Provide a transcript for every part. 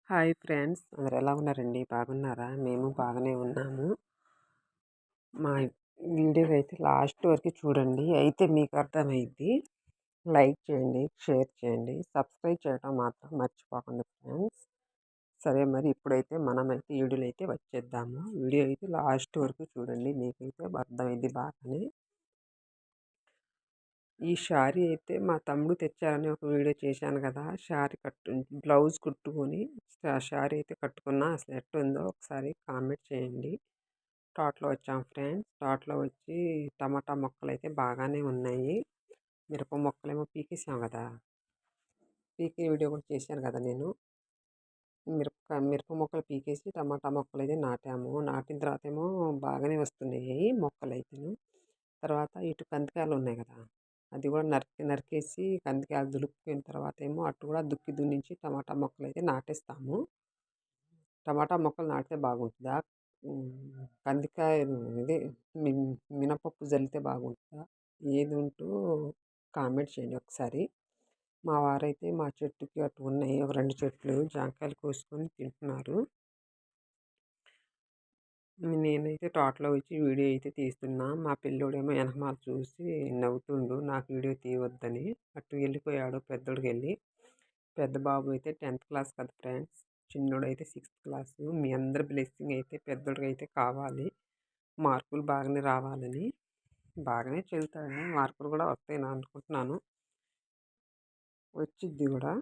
Hi friends, అందరు ఎలా ఉన్నారండి? బాగున్నారా? మేము బాగానే ఉన్నాము. మా వీడియో అయితే లాస్ట్ వరకు చూడండి, అయితే మీకు అర్థమైద్ది. లైక్ చేయండి, షేర్ చేయండి, సబ్స్క్రైబ్ చేయడం మాత్రం మర్చిపోకండి ఫ్రెండ్స్. సరే, మరి ఇప్పుడైతే మనమైతే వీడియోలు అయితే వచ్చేద్దాము. వీడియో అయితే లాస్ట్ వరకు చూడండి, మీకైతే అర్థమైంది బాగానే. ఈ శారీ అయితే మా తమ్ముడు తెచ్చారని ఒక వీడియో చేశాను కదా. బ్లౌజ్ కుట్టుకొని శారీ అయితే కట్టుకున్నా. అసలు ఎట్టుందో ఒకసారి కామెంట్ చేయండి. తోటలో వచ్చాం ఫ్రెండ్స్. తోటలో వచ్చి టమాటా మొక్కలు అయితే బాగానే ఉన్నాయి. మిరప మొక్కలేమో పీకేసాం కదా. పీకే వీడియో కూడా చేశాను కదా నేను. మిరప మొక్కలు పీకేసి టమాటా మొక్కలు అయితే నాటాము. నాటిన తర్వాత ఏమో బాగానే వస్తున్నాయి మొక్కలు అయితే. తర్వాత ఇటు కందికాయలు ఉన్నాయి కదా, అది కూడా నరికేసి కందికాయలు దులుపుకున్న తర్వాత ఏమో అటు కూడా దున్నించి టమాటా మొక్కలు అయితే నాటేస్తాము. టమాటా మొక్కలు నాటితే బాగుంటుందా, కందికాయలు ఇదే మినపప్పు జల్లితే బాగుంటుందా, ఏది ఉంటూ కామెంట్ చేయండి ఒకసారి. మా వారైతే మా చెట్టుకి అటు ఉన్నాయి ఒక 2 చెట్లు జాంకాయలు కోసుకొని తింటున్నారు. నేనైతే తోటలో వచ్చి వీడియో అయితే తీస్తున్నా. మా పిల్లోడేమో వెనకమాల చూసి నవ్వుతుండు, నాకు వీడియో తీయవద్దని. అటు వెళ్ళిపోయాడు పెద్దోడికి వెళ్ళి. పెద్ద బాబు అయితే 10th క్లాస్ కదా ఫ్రెండ్స్, చిన్నోడు అయితే 6th క్లాసు. మీ అందరి బ్లెస్సింగ్ అయితే పెద్దోడికి అయితే కావాలి. మార్కులు బాగానే రావాలని. బాగానే చదువుతాడని, మార్కులు కూడా వస్తాయని అనుకుంటున్నాను. వచ్చిద్ది కూడా.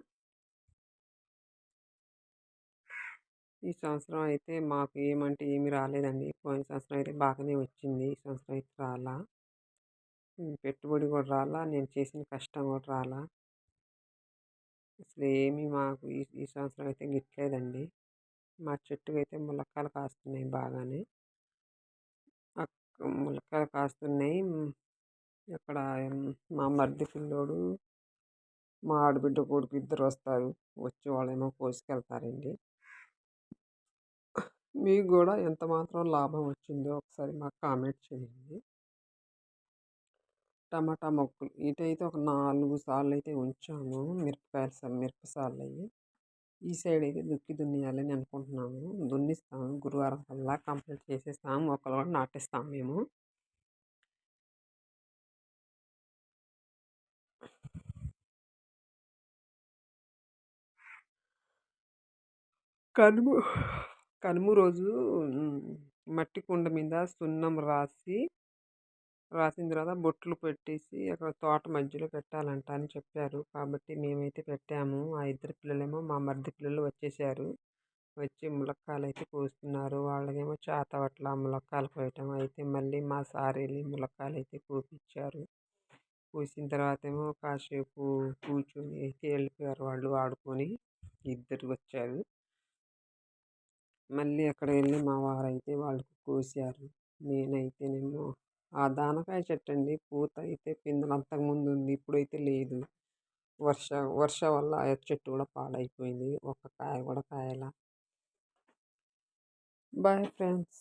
ఈ సంవత్సరం అయితే మాకు ఏమంటే ఏమి రాలేదండి. పోయిన సంవత్సరం అయితే బాగానే వచ్చింది. ఈ సంవత్సరం అయితే రాలా. పెట్టుబడి కూడా రాలా, నేను చేసిన కష్టం కూడా రాలా. అసలు ఏమీ మాకు ఈ ఈ సంవత్సరం అయితే గిట్టలేదండి. మా చెట్టుకి అయితే ములక్కాయలు కాస్తున్నాయి బాగానే. ములక్కాయలు కాస్తున్నాయి. అక్కడ మా మరిది పిల్లోడు, మా ఆడబిడ్డ కొడుకు ఇద్దరు వస్తారు. వచ్చి వాళ్ళేమో కోసుకెళ్తారండి. మీకు కూడా ఎంత మాత్రం లాభం వచ్చిందో ఒకసారి మాకు కామెంట్ చేయండి. టమాటా మొక్కలు ఇటైతే ఒక 4 సార్లు అయితే ఉంచాము. మిరప సార్లు అయ్యి. ఈ సైడ్ అయితే దున్నేయాలని అనుకుంటున్నాము. దున్నిస్తాము, గురువారం కల్లా కంప్లీట్ చేసేస్తాము. మొక్కలు కూడా నాటేస్తాము మేము. కనుము కనుము రోజు మట్టి కుండ మీద సున్నం రాసిన తర్వాత బొట్లు పెట్టేసి అక్కడ తోట మధ్యలో పెట్టాలంట అని చెప్పారు. కాబట్టి మేమైతే పెట్టాము. ఆ ఇద్దరు పిల్లలేమో మా మరిది పిల్లలు వచ్చేసారు. వచ్చి ములక్కాయలు అయితే కోస్తున్నారు. వాళ్ళకేమో చేతవట్ల ములక్కాయలు కోయటం. అయితే మళ్ళీ మా సార్ వెళ్ళి ములక్కాయలు అయితే కోపించారు. కోసిన తర్వాత ఏమో కాసేపు కూర్చొని అయితే వెళ్ళిపోయారు వాళ్ళు ఆడుకొని. ఇద్దరు వచ్చారు. మళ్ళీ అక్కడ వెళ్ళి మా వారైతే వాళ్ళకి కోసారు. నేనైతేనేమో ఆ దానకాయ చెట్టు అండి, పూత అయితే పిందెలు అంతకుముందు ఉంది, ఇప్పుడైతే లేదు. వర్ష వర్ష వల్ల ఆ చెట్టు కూడా పాడైపోయింది. ఒక్క కాయ కూడా కాయలా. Bye friends.